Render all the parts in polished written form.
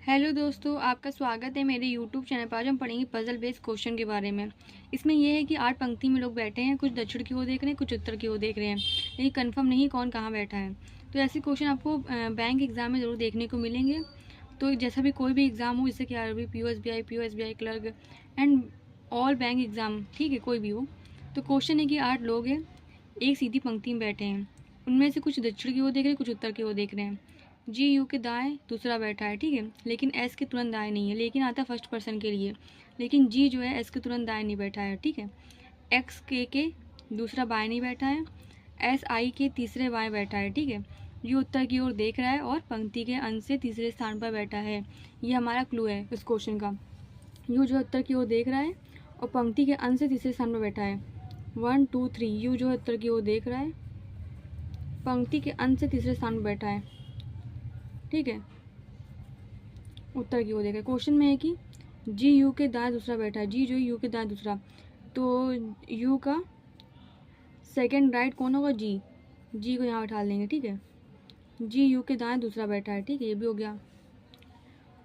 Hello दोस्तों, आपका स्वागत है मेरे यूट्यूब चैनल पर। आज हम पढ़ेंगे पजल बेस्ड क्वेश्चन के बारे में। इसमें यह है कि 8 पंक्ति में लोग बैठे हैं, कुछ दक्षिण की ओर देख रहे हैं, कुछ उत्तर की ओर देख रहे हैं, लेकिन कंफर्म नहीं कौन कहाँ बैठा है। तो ऐसे क्वेश्चन आपको बैंक एग्जाम में ज़रूर देखने को मिलेंगे। तो जैसा भी कोई भी एग्ज़ाम हो, जैसे कि RB, PO SBI clerk and all bank exam, ठीक है, कोई भी हो। तो क्वेश्चन है कि 8 लोग हैं, एक सीधी पंक्ति में बैठे हैं। उनमें से कुछ दक्षिण की ओर देख रहे हैं, कुछ उत्तर की ओर देख रहे हैं। जी यू के दाएं दूसरा बैठा है, ठीक है, लेकिन एस के तुरंत दाएं नहीं है, लेकिन आता है फर्स्ट पर्सन के लिए। लेकिन जी जो है एस के तुरंत दाएं नहीं बैठा है, ठीक है। एक्स के दूसरा बाएं नहीं बैठा है। एस आई के तीसरे बाएं बैठा है, ठीक है। यू उत्तर की ओर देख रहा है और पंक्ति के अंत से तीसरे स्थान पर बैठा है। ये हमारा क्लू है इस क्वेश्चन का। यू जो उत्तर की ओर देख रहा है और पंक्ति के अंत से तीसरे स्थान पर बैठा है। 1 2 3, यू जो उत्तर की ओर देख रहा है, पंक्ति के अंत से तीसरे स्थान पर बैठा है, ठीक है, उत्तर की ओर देखा। क्वेश्चन में है कि जी यू के दाएं दूसरा बैठा है। जी जो यू के दाएं दूसरा, तो यू का सेकंड राइट कौन होगा? जी। जी को यहाँ बैठा लेंगे, ठीक है। जी यू के दाएं दूसरा बैठा है, ठीक है, ये भी हो गया।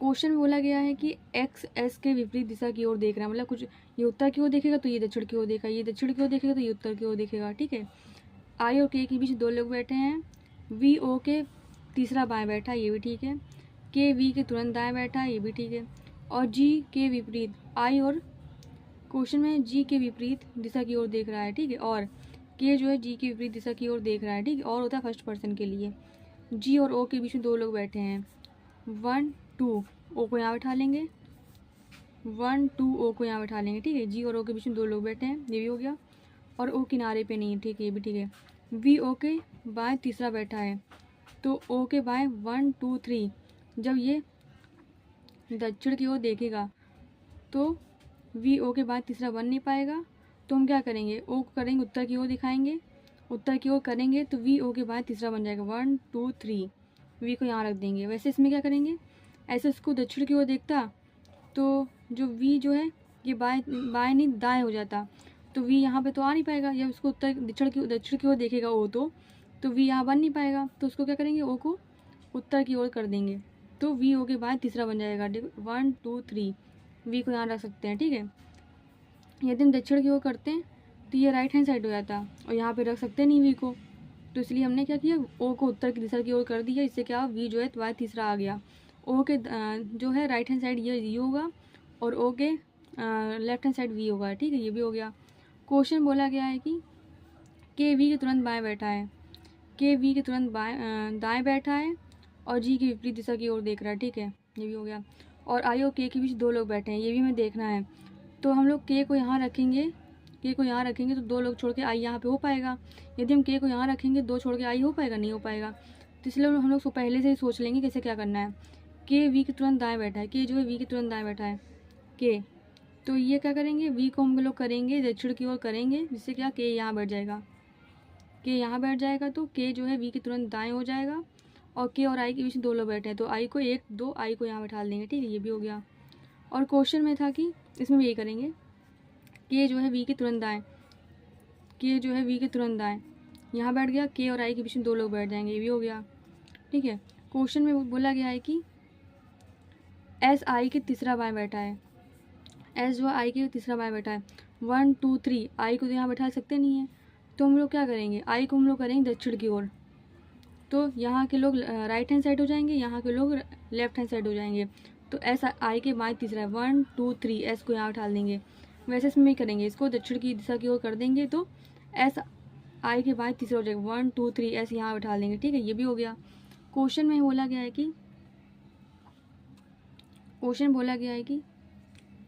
क्वेश्चन में बोला गया है कि एक्स एस के विपरीत दिशा की ओर देख रहा है, मतलब कुछ ये उत्तर की ओर देखेगा तो ये दक्षिण की ओर देखा, ये दक्षिण की ओर देखेगा तो ये उत्तर की ओर देखेगा, ठीक है। आई और के बीच दो लोग बैठे हैं। वी ओ के तीसरा बाएं बैठा है, ये भी ठीक है। के वी के तुरंत दाएं बैठा है, ये भी ठीक है। और जी के विपरीत आई और क्वेश्चन में जी के विपरीत दिशा की ओर देख रहा है, ठीक है। और के जो है जी के विपरीत दिशा की ओर देख रहा है, ठीक है। और होता है फर्स्ट पर्सन के लिए। जी और ओ के बीच में दो लोग बैठे हैं। 1 2, ओ को यहाँ बैठा लेंगे। 1 2, ओ को यहाँ बैठा लेंगे, ठीक है। जी और ओ के बीच में दो लोग बैठे हैं, ये भी हो गया। और ओ किनारे पे नहीं है, ठीक है, ये भी ठीक है। वी ओ के बाएं तीसरा बैठा है, तो ओ के बाएं 1 2 3, जब ये दक्षिण की ओर देखेगा तो वी ओ के बाद तीसरा बन नहीं पाएगा। तो हम क्या करेंगे, ओ को करेंगे उत्तर की ओर दिखाएंगे, उत्तर की ओर करेंगे तो वी ओ के बाद तीसरा बन जाएगा 1 2 3, वी को यहाँ रख देंगे। वैसे इसमें क्या करेंगे, ऐसे इसको दक्षिण की ओर देखता तो जो वी जो है ये बाएं बाएं नहीं दाएं हो जाता, तो वी यहाँ पे तो आ नहीं पाएगा। जब इसको उत्तर दक्षिण की ओर देखेगा ओ तो वी यहाँ बन नहीं पाएगा। तो उसको क्या करेंगे, ओ को उत्तर की ओर कर देंगे, तो वी ओ के बाद तीसरा बन जाएगा 1 2 3, वी को यहाँ रख सकते हैं, ठीक है। यदि हम दक्षिण की ओर करते हैं तो ये राइट हैंड साइड हो जाता और यहाँ पे रख सकते नहीं वी को। तो इसलिए हमने क्या किया, ओ को उत्तर की दिशा की ओर कर दिया। इससे क्या वी जो है तो तीसरा आ गया। ओ के जो है राइट हैंड साइड ये होगा और ओ के लेफ्ट हैंड साइड वी होगा, ठीक है, ये भी हो गया। क्वेश्चन बोला गया है कि वी के तुरंत बाएं बैठा है, के वी के तुरंत दाएं बैठा है और जी की विपरीत दिशा की ओर देख रहा है, ठीक है, ये भी हो गया। और आई और के बीच दो लोग बैठे हैं, ये भी हमें देखना है। तो हम लोग के को यहाँ रखेंगे, के को यहाँ रखेंगे तो दो लोग छोड़ के आई यहाँ पे हो पाएगा। यदि हम के को यहाँ रखेंगे, दो छोड़ के आई हो पाएगा? नहीं हो पाएगा। तो इसलिए हम लोग पहले से ही सोच लेंगे कैसे क्या करना है। के वी के तुरंत दाएँ बैठा है, के जो है वी के तुरंत दाएँ बैठा है, के, तो ये क्या करेंगे, वी को हम लोग करेंगे दक्षिण की ओर करेंगे, जिससे क्या के यहाँ बैठ जाएगा, के यहाँ बैठ जाएगा। तो के जो है वी के तुरंत दाएँ हो जाएगा। और के और आई के बीच में दो लोग बैठे हैं, तो आई को 1 2, आई को यहाँ बैठा देंगे, ठीक है, ये भी हो गया। और क्वेश्चन में था कि इसमें भी यही करेंगे, के जो है वी के तुरंत दाएँ, के जो है वी के तुरंत दाएँ यहाँ बैठ गया, के और आई के बीच में दो लोग बैठ जाएंगे, ये भी हो गया, ठीक है। क्वेश्चन में बोला गया है कि एस आई के तीसरा बाएं बैठा है, एस जो आई के तीसरा बाएं बैठा है। 1 2 3, आई को तो यहाँ बैठा सकते नहीं है, तो हम लोग क्या करेंगे, आई को हम लोग करेंगे दक्षिण की ओर। तो यहाँ के लोग राइट हैंड साइड हो जाएंगे, यहाँ के लोग लेफ्ट हैंड साइड हो जाएंगे। तो एस आई के बाएं तीसरा है, 1 2 3, एस को यहाँ उठा लेंगे। वैसे इसमें भी करेंगे, इसको दक्षिण की दिशा की ओर कर देंगे तो एस आई के बाएं तीसरा हो जाएगा, 1 2 3, एस यहाँ उठा लेंगे, ठीक है, ये भी हो गया। क्वेश्चन में बोला गया है कि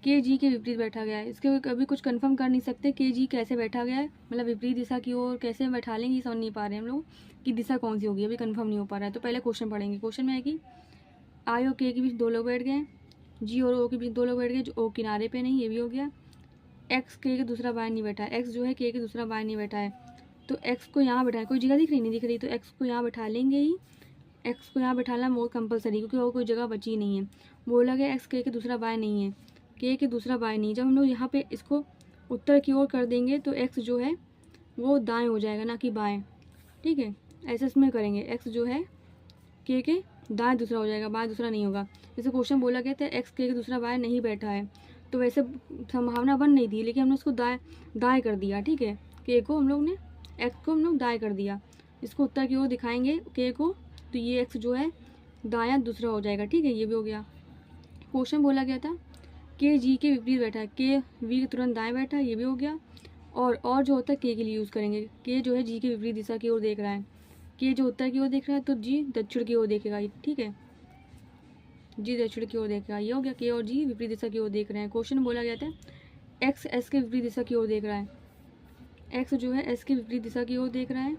के जी के विपरीत बैठा गया है। इसके कभी कुछ कंफर्म कर नहीं सकते के जी कैसे बैठा गया है, मतलब विपरीत दिशा की ओर कैसे बैठा लेंगे, समझ नहीं पा रहे हम लोग कि दिशा कौन सी होगी, अभी कंफर्म नहीं हो पा रहा है। तो पहले क्वेश्चन पढ़ेंगे। क्वेश्चन में है कि आई और के बीच दो लोग बैठ गए, जी और ओ के बीच दो लोग बैठ गए, जो ओ किनारे पे नहीं, ये भी हो गया। एक्स के दूसरा बाएं नहीं बैठा है, एक्स जो है के दूसरा बाएं नहीं बैठा है, तो एक्स को यहाँ बैठाए, कोई जगह दिख रही नहीं दिख रही, तो एक्स को यहाँ बैठा लेंगे ही। एक्स को यहाँ बैठाना मोर कंपलसरी, क्योंकि और कोई जगह बची नहीं है। बोला गया एक्स के दूसरा बाएं नहीं है, के दूसरा बाएं नहीं। जब हम लोग यहाँ पे इसको उत्तर की ओर कर देंगे तो एक्स जो है वो दाएं हो जाएगा, ना कि बाएं, ठीक है। ऐसे इसमें करेंगे, एक्स जो है के दाएं दूसरा हो जाएगा, बाएं दूसरा नहीं होगा। जैसे क्वेश्चन बोला गया था एक्स के दूसरा बाएं नहीं बैठा है, तो वैसे संभावना बन नहीं थी, लेकिन हमने उसको दाएं कर दिया। ठीक है, के को हम लोग ने एक्स को हम लोग दाएं कर दिया। इसको उत्तर की ओर दिखाएंगे के को, तो ये एक्स जो है दायां दूसरा हो जाएगा। ठीक है, ये भी हो गया। क्वेश्चन बोला गया था के जी के विपरीत बैठा है, के वी के तुरंत दाएं बैठा है, ये भी हो गया। और जो होता है के लिए यूज़ करेंगे, के जो है जी के विपरीत दिशा की ओर देख रहा है, के जो उत्तर की ओर देख रहा है तो जी दक्षिण की ओर देखेगा। ठीक है, जी दक्षिण की ओर देखेगा, ये हो गया। के और जी विपरीत दिशा की ओर देख रहे हैं। क्वेश्चन बोला गया था एक्स एस के विपरीत दिशा की ओर देख रहा है, एक्स जो है एस के विपरीत दिशा की ओर देख रहा है।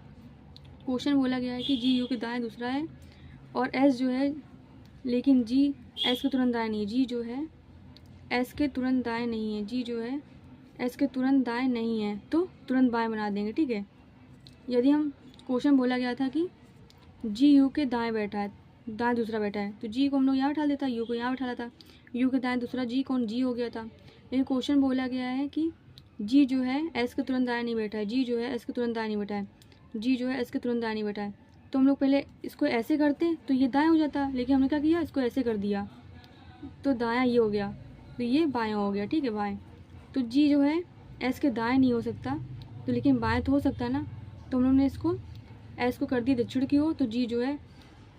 क्वेश्चन बोला गया है कि जी यू के दाएं दूसरा है और एस जो है, लेकिन जी एस के तुरंत दाएं नहीं है, जी जो है एस के तुरंत दाएं नहीं है, जी जो है एस के तुरंत दाएं नहीं है, तो तुरंत बाएं बना देंगे। ठीक है, यदि हम क्वेश्चन बोला गया था कि जी यू के दाएं बैठा है, दाएं दूसरा बैठा है, तो जी को हम लोग यहाँ बैठा देता, यू को यहाँ बैठा लेता, यू के दाएं दूसरा जी कौन जी हो गया था। लेकिन क्वेश्चन बोला गया है कि जी जो है एस के तुरंत दाएं नहीं बैठा है, जी जो है एस के तुरंत दाएं नहीं बैठा है, जी जो है एस के तुरंत दाएं नहीं बैठा है। तो हम लोग पहले इसको ऐसे करते तो ये दाएं हो जाता, लेकिन हमने क्या किया, इसको ऐसे कर दिया तो दायां ये हो गया, तो ये बायां हो गया। ठीक है, बाएं। तो जी जो है एस के दाएं नहीं हो सकता, तो लेकिन बाएं तो हो सकता है ना, तो हम लोग ने इसको एस को कर दी दक्षिण की ओर, तो जी जो है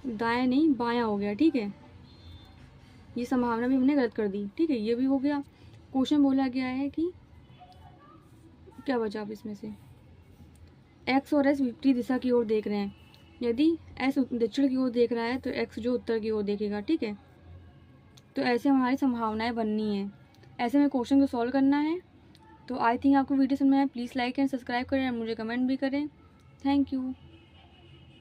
दाएं नहीं बायां हो गया। ठीक है, ये संभावना भी हमने गलत कर दी। ठीक है, ये भी हो गया। क्वेश्चन बोला गया है कि क्या बचा अब इसमें से, एक्स और एस विपरीत दिशा की ओर देख रहे हैं। यदि एस दक्षिण की ओर देख रहा है तो एक्स जो उत्तर की ओर देखेगा। ठीक है, तो ऐसे हमारी संभावनाएं बननी है, ऐसे में क्वेश्चन को सॉल्व करना है। तो आई थिंक आपको वीडियो समझ में आए। प्लीज़ लाइक एंड सब्सक्राइब करें और मुझे कमेंट भी करें। Thank you.